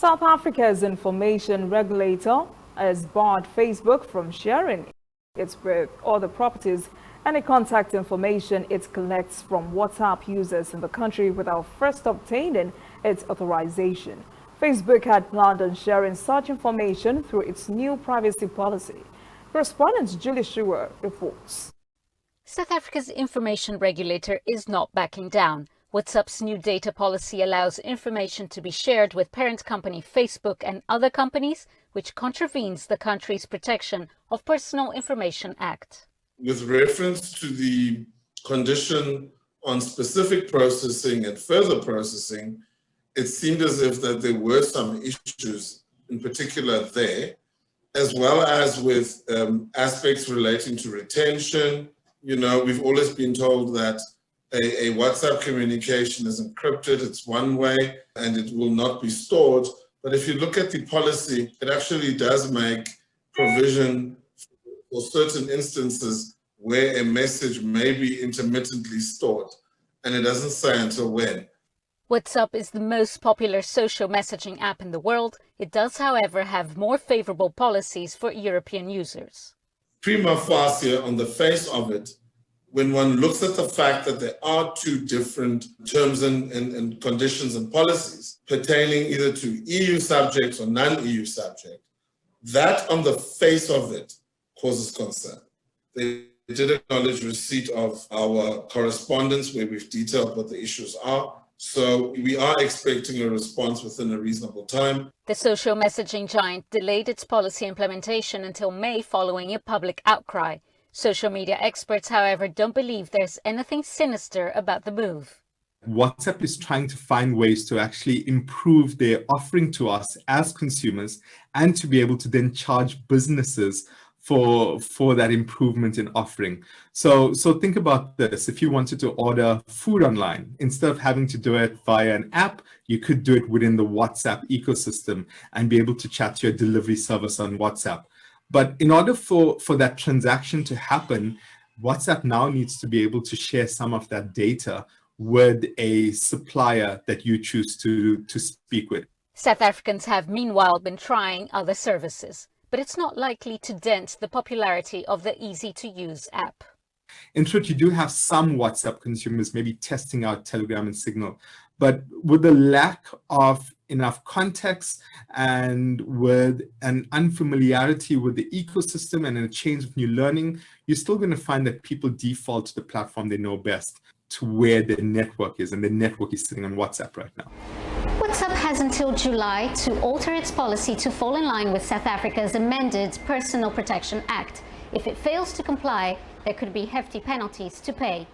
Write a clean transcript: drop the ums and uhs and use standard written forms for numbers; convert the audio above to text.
South Africa's information regulator has barred Facebook from sharing its other properties and the contact information it collects from WhatsApp users in the country without first obtaining its authorization. Facebook had planned on sharing such information through its new privacy policy. Correspondent Julie Schuer reports. South Africa's information regulator is not backing down. WhatsApp's new data policy allows information to be shared with parent company Facebook and other companies, which contravenes the country's Protection of Personal Information Act. With reference to the condition on specific processing and further processing, it seemed as if that there were some issues in particular there, as well as with aspects relating to retention. You know, we've always been told that a WhatsApp communication is encrypted, it's one way, and it will not be stored. But if you look at the policy, it actually does make provision for certain instances where a message may be intermittently stored, and it doesn't say until when. WhatsApp is the most popular social messaging app in the world. It does, however, have more favorable policies for European users. Prima facie, on the face of it, when one looks at the fact that there are two different terms and conditions and policies pertaining either to EU subjects or non-EU subjects, that on the face of it causes concern. They did acknowledge receipt of our correspondence where we've detailed what the issues are. So we are expecting a response within a reasonable time. The social messaging giant delayed its policy implementation until May following a public outcry. Social media experts, however, don't believe there's anything sinister about the move. WhatsApp is trying to find ways to actually improve their offering to us as consumers and to be able to then charge businesses for that improvement in offering. So think about this. If you wanted to order food online, instead of having to do it via an app, you could do it within the WhatsApp ecosystem and be able to chat to your delivery service on WhatsApp. But in order for that transaction to happen, WhatsApp now needs to be able to share some of that data with a supplier that you choose to speak with. South Africans have meanwhile been trying other services, but it's not likely to dent the popularity of the easy-to-use app. In truth, you do have some WhatsApp consumers maybe testing out Telegram and Signal, but with the lack of enough context and with an unfamiliarity with the ecosystem and a change of new learning, you're still going to find that people default to the platform they know best, to where their network is, and the network is sitting on WhatsApp right now. WhatsApp has until July to alter its policy to fall in line with South Africa's amended Personal Protection Act. If it fails to comply, there could be hefty penalties to pay.